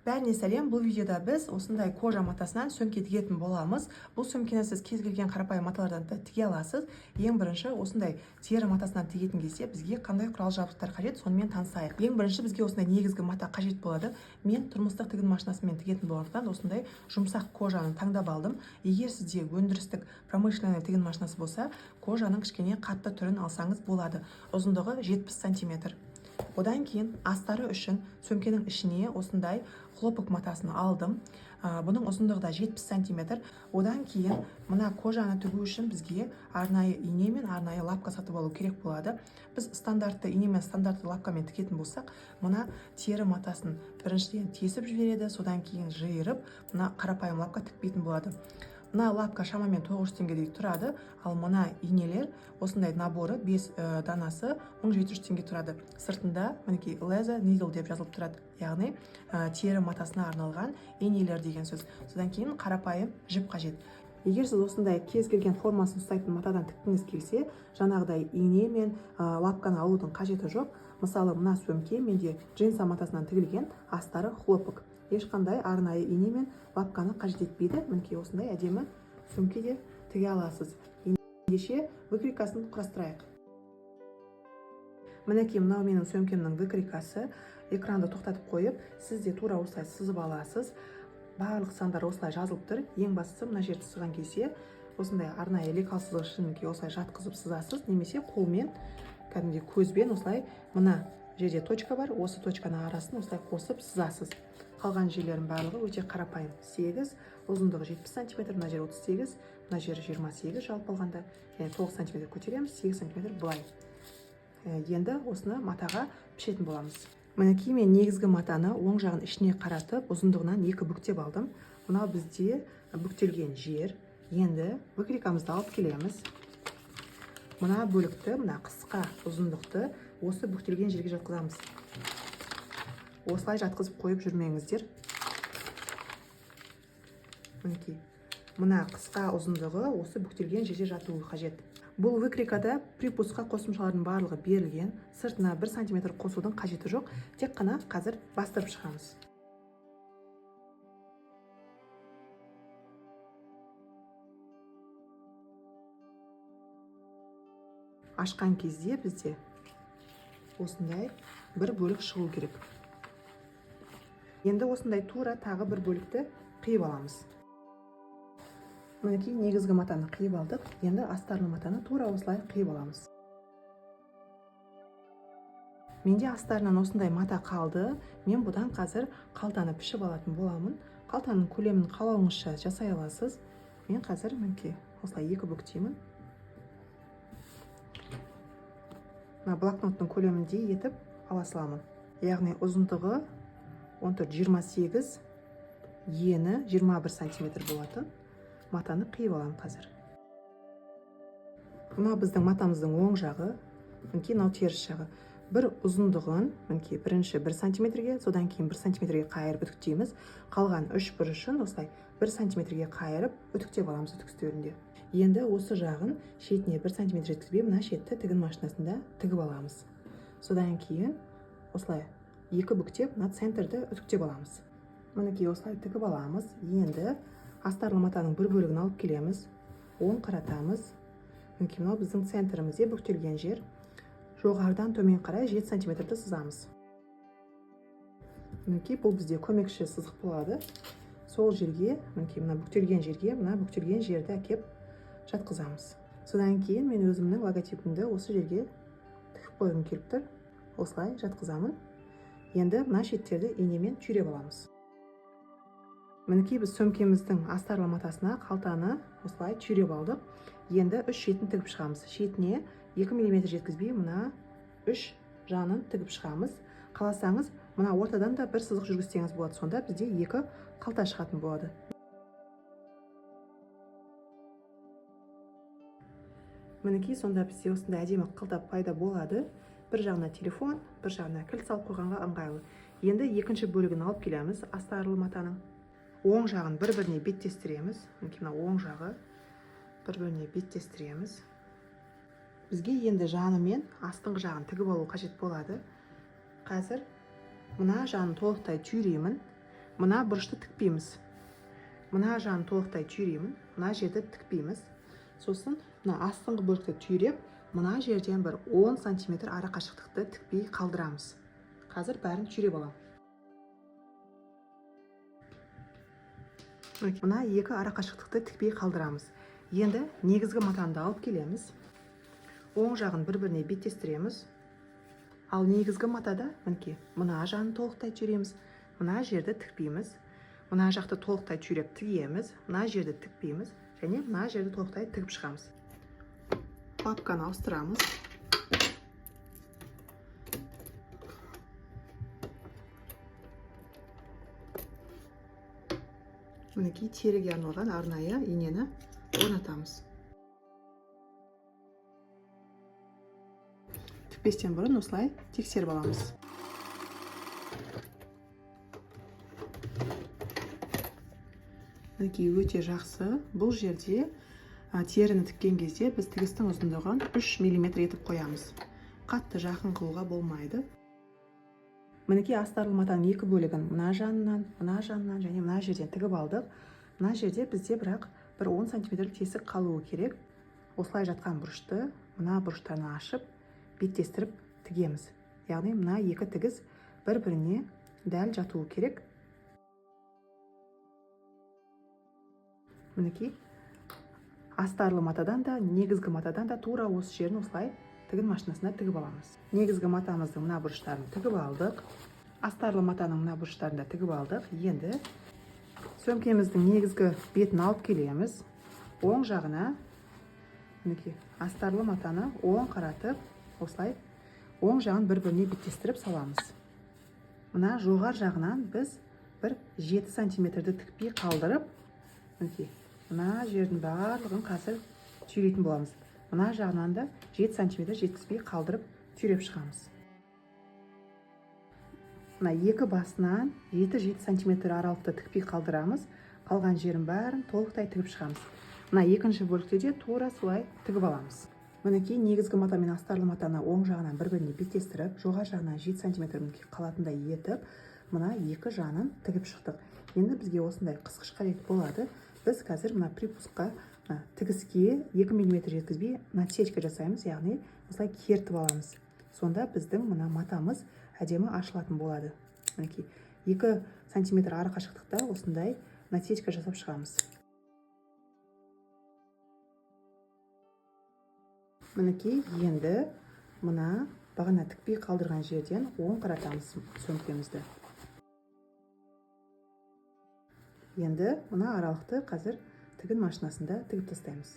Бәріне сәлем. Бұл видеода біз осындай кожа матасынан сөмке тігетін боламыз. Бұл сөмкені сіз кез келген қарапайым маталардан да тіге аласыз. Ең бірінші осындай тері матасынан тігетін кезде бізге қандай құрал-жабдықтар қажет, сонымен танысайық. Ең бірінші бізге осындай негізгі мата қажет болады. Мен тұрмыстық тігін машинасымен тігетін болғандықтан осындай жұмсақ кожаны таңдап алдым. Егер сізде өндірістік промышленный тігін машинасы болса, кожаның кішкене қатты түрін алсаңыз болады. Ұзындығы 70 см. Одан кейін астары үшін сөмкенің ішіне осындай хлопок матасын алдым. Бұның ұзындығы да 70 см. Одан кейін мына кожаны тігу үшін бізге арнайы ине мен арнайы лапка сатып алу керек болады. Біз стандартты ине мен стандартты лапкамен тігетін болсақ, мына тері матасын біріншіден тесіп жібереді, содан кейін жиырып, мына қарапайым лапка тікпейтін болады. Мына лапка шамамен 900 теңгедей тұрады, ал мына инелер осындай наборы 5 данасы 1700 теңге тұрады. Сыртында мінекей laser needle деп жазылып тұрады, яғни тері матасына арналған инелер деген сөз. Содан кейін қарапайым жіп қажет. Егер сіз осындай кез келген формасын ұстайтын матадан тіккіңіз келсе, жаңағыдай ине мен лапканы алудың қажеті жоқ. Мысалы, мына сөмке менде джинса матасынан тігілген, астары хлопок. Ешқандай арнайы ине мен лапканы қажет етпейді. Мінекей осындай әдемі сөмке де тіге аласыз. Ендеше выкройкасын құрастырайық. Мінекей мынау менің сөмкемнің выкройкасы. Экранды тоқтатып қойып, сіз де тура осылай сызып аласыз. Барлық сандар осылай жазылып тұр. Ең бастысы мына жерді сызған кезде осындай арнайы лекал сызғышын осылай жатқызып сызасыз, немесе қолмен, кәдімгідей көзбен осылай мына жерде точка бар, осы точканың арасын осылай қосып сызасыз. Қалған жерлердің барлығы өте қарапайым. 8, ұзындығы 70 см, мына жер 38, мына жер 28 жалпы алғанда, яғни 9 см көтереміз, 8 см былай. Енді осыны матаға пішетін боламыз. Мінекей мен негізгі матаны оң жағын ішіне қаратып, ұзындығынан 2 бүктеп алдым. Мынау бізде бүктелген жер. Енді выкройкамызды алып келеміз. Мына бөлікті, мына қысқа ұзындықты осы бүктелген жерге жатқызамыз. Осылай жатқызып қойып жүрмеңіздер. Мінекей, мына қысқа ұзындығы осы бүктелген жерге жатуы қажет. Бұл выкройкада припусқа қосымшалардың барлығы берілген. Сыртына 1 см қосудың қажеті жоқ. Тек қана қазір бастырып шығамыз. Ашқан кезде бізде осындай бір бөлік шығу керек. Енді осындай тура тағы бір бөлікті қиып аламыз. Мінекей негізгі матаны қиып алдық. Енді астарлы матаны тура осылай қиып аламыз. Менде астарынан осындай мата қалды. Мен бұдан қазір қалтаны пішіп алатын боламын. Қалтаның көлемін қалауыңызша жасай аласыз. Мен қазір мінекей осылай 2 бүктеймін. Блокноттың көлеміндей етіп ала саламын. Яғни ұзындығы 14-28, ені 21 см болатын матаны қиып аламын қазір. Мына біздің матамыздың оң жағы, мінекей мынау теріс жағы. Бір ұзындығын мінекей бірінші 1 см-ге, содан кейін 1 см-ге қайырып үтіктейміз. Қалған 3 бұрышын осылай 1 см-ге қайырып үтіктеп аламыз үтікстеуінде. Енді осы жағын шетіне 1 см жеткізбей, мына шетті тігін машинасында тігіп аламыз. Содан кейін осылай 2 бүктеп, мына центрді үтіктеп аламыз. Мінекей осылай тігіп аламыз. Енді астарлы матаның бір бөлігін алып келеміз. Оң қаратамыз. Мінекей мынау біздің центрімізде бүктелген жер. Жоғарыдан төмен қарай 7 см сызамыз. Мінекей бұл бізде көмекші сызық болады. Сол жерге, мінекей мына бүктелген жерге, мына бүктелген жерді әкеп жатқызамыз. Содан кейін мен өзімнің логотипімді осы жерге тігіп қойғым келіп тұр. Осылай жатқызамын. Енді мына шеттерді инемен түйреп аламыз. Мінекей біз сөмкеміздің астарлы матасына қалтаны осылай түйреп алдық. Енді 3 шетін тігіп шығамыз. Шетіне 2 мм жеткізбей, мына 3 жанын тігіп шығамыз. Қаласаңыз, мына ортадан да бір сызық жүргізсеңіз болады. Сонда бізде 2 қалта шығатын болады. Мінекей сонда бізде осындай әдемі қалта пайда болады. Бір жағына телефон, бір жағына кілт салып қойғанға ыңғайлы. Енді екінші бөлігін алып келеміз астарлы матаның. Оң жағын бір-біріне беттестіреміз. Мінекей мына оң жағы бір-біріне беттестіреміз. Бізге енді жаны мен астыңғы жағын тігіп алу қажет болады. Қазір мына жағын толықтай түйремін. мына бұрышты тікпейміз. Мына жағын толықтай түйремін, мына жерді тікпейміз. Сосын мына астыңғы бөлікті түйреп, мына жерден бір 10 см ара қашықтықты тікпей қалдырамыз. Қазір бәрін түйреп аламын. Мына екі ара қашықтықты тікпей қалдырамыз. Енді негізгі матаны алып келеміз. Оң жағын бір-біріне беттестіреміз. Ал негізгі матада мына жағын толықтай түйреміз, мына жерді тікпейміз. Мына жақты толықтай түйреп тігеміз, мына жерді тікпейміз және мына жерді толықтай тігіп шығамыз. Папканы ауыстырамыз. Мінекей теріге арналған арнайы инені орнатамыз. Тікпестен бұрын осылай тексеріп аламыз. Мінекей өте жақсы. Бұл жерде теріні тіккен кезде біз тігістің ұзындығын 3 мм етіп қоямыз. Қатты жақын қылуға болмайды. Мінекей астарлы матаның екі бөлігін мына жанынан және мына жерден тігіп алдық. Мына жерде бізде бірақ бір 10 см тесік қалуы керек. Осылай жатқан бұрышты мына бұрыштарын ашып, беттестіріп тігеміз. Яғни мына екі тігіз бір-біріне дәл жатуы керек. Мінекей астарлы матадан да, негізгі матадан да тура осы жерін осылай тігін машинасына тігіп аламыз. Негізгі матамыздың мына бұрыштарын тігіп алдық. Астарлы матаның мына бұрыштарын да тігіп алдық. Енді сөмкеміздің негізгі бетін алып келеміз. Оң жағына мінекей астарлы матаны оң қаратып, осылай оң жағын бір-біріне беттестіріп саламыз. Мына жоғар жағынан біз бір 7 см-ді тікпей қалдырып, мінекей мына жердің барлығын қазір түйрейтін боламыз. Мына жағынан да 7 см жеткізбей қалдырып түйреп шығамыз. Мына екі басынан 7-7 см аралықты тікпей қалдырамыз. Қалған жерін бәрін толықтай тігіп шығамыз. Мына екінші бөлікте де тура солай тігіп аламыз. Мінекей негізгі мата мен астарлы матаны оң жағынан бір-біріне беттестіріп, жоғар жағынан 7 см қалатындай етіп, мына екі жағын тігіп шықтық. Енді бізге осындай қысқыш қажет болады. Біз қазір мына припускқа тігіске 2 мм жеткізбей насечка жасаймыз, яғни осылай кертіп аламыз. Сонда біздің мына матамыз әдемі ашылатын болады. Мінекей 2 см ара қашықтықта осындай насечка жасап шығамыз. Мінекей енді мына бағана тікпей қалдырған жерден оң қаратамыз сөмкемізді. Енді мына аралықты қазір тігін машинасында тігіп тастаймыз.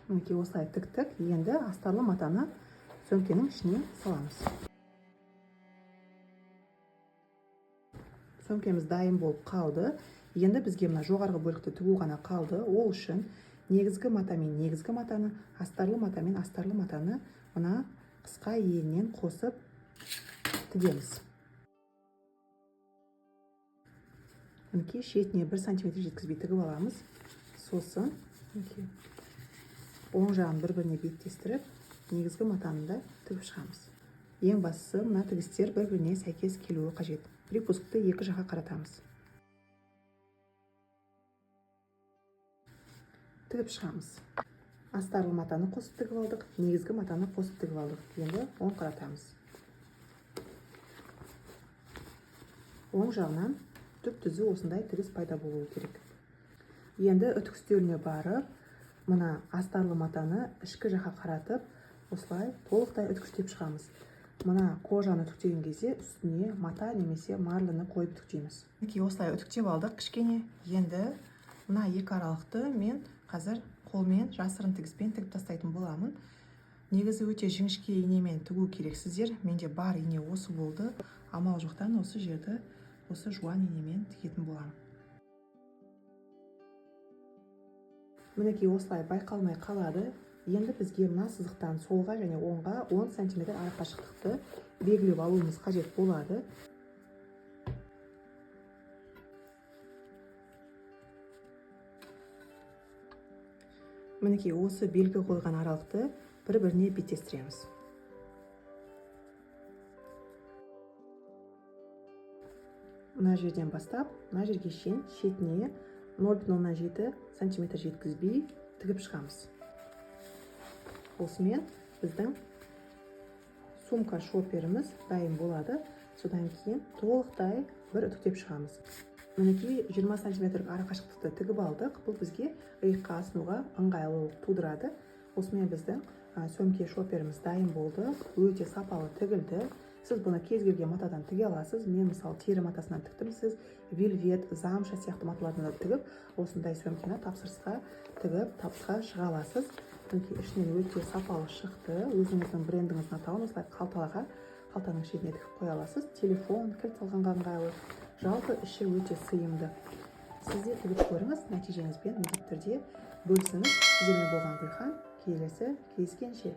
Мінекей осылай тіктік. Енді астарлы матаны сөмкенің ішіне саламыз. Сөмкеміз дайын болып қалды. Енді бізге мына жоғарғы бөлікті тігу ғана қалды. Ол үшін негізгі мата мен негізгі матаны, астарлы мата мен астарлы матаны мына қысқа иеннен қосып тігеміз. Мінекей шетіне 1 см жеткізбей тігіп аламыз. Сосын оң жағын бір-біріне беттестіріп, негізгі матаны да тігіп шығамыз. Ең бастысы мына тігістер бір-біріне сәйкес келуі қажет. Припускты екі жаққа қаратамыз. Тігіп шығамыз. Астарлы матаны қосып тігіп алдық, негізгі матаны қосып тігіп алдық. Енді оң қаратамыз. Оң жағынан түп-түзу осындай тігіс пайда болуы керек. Енді үтік үстеліне барып, мына астарлы матаны ішкі жаққа қаратып, осылай толықтай үтіктеп шығамыз. Мына кожаны үтіктеген кезде үстіне мата немесе марлыны қойып үтіктейміз. Осылай үтіктеп алдық кішкене. Енді мына екі аралықты мен қазір қолмен жасырын тігіспен тігіп тастайтын боламын. Негізі өте жіңішке инемен тігу керексіздер. Менде бар ине осы болды. Амал жоқтан осы жерді осы жуан инемен тігетін боламын. Мінекей осылай байқалмай қалады. Енді бізге мына сызықтан солға және оңға 10 см ара қашықтықты белгілеп алуымыз қажет болады. Мінекей осы белгі қойған аралықты бір-біріне беттестіреміз. мына жерден бастап мына жерге шейін шетіне 0,07 сантиметр жеткізбей тігіп шығамыз. Осымен біздің сумка шоперіміз дайын болады. Содан кейін толықтай бір үтіктеп шығамыз. Мінекей 20 сантиметр ара қашықтықты тігіп алдық. Бұл бізге иыққа асынуға ыңғайлы тудырады. Осымен біздің сөмке шоперіміз дайын болды. Өте сапалы тігілді. Сіз бұны кез келген матадан тіге аласыз. Мен мысалы тері матасынан тіктім. Сіз вельвет, замша сияқты маталардан тігіп, осындай сөмкені тапсырысқа тігіп, табысқа шыға аласыз. Ішінен өте сапалы шықты. Өзіңіздің брендіңіздің атауын осылай қалтаның шетіне тігіп қоя аласыз. Телефон, кілт салғанға ыңғайлы. Жалпы іші өте сыйымды. Сіз де тігіп көріңіз, нәтижеңізбен міндетті түрде бөлісіңіз. Сіздермен болған Гүлхан. Келесі кездескенше.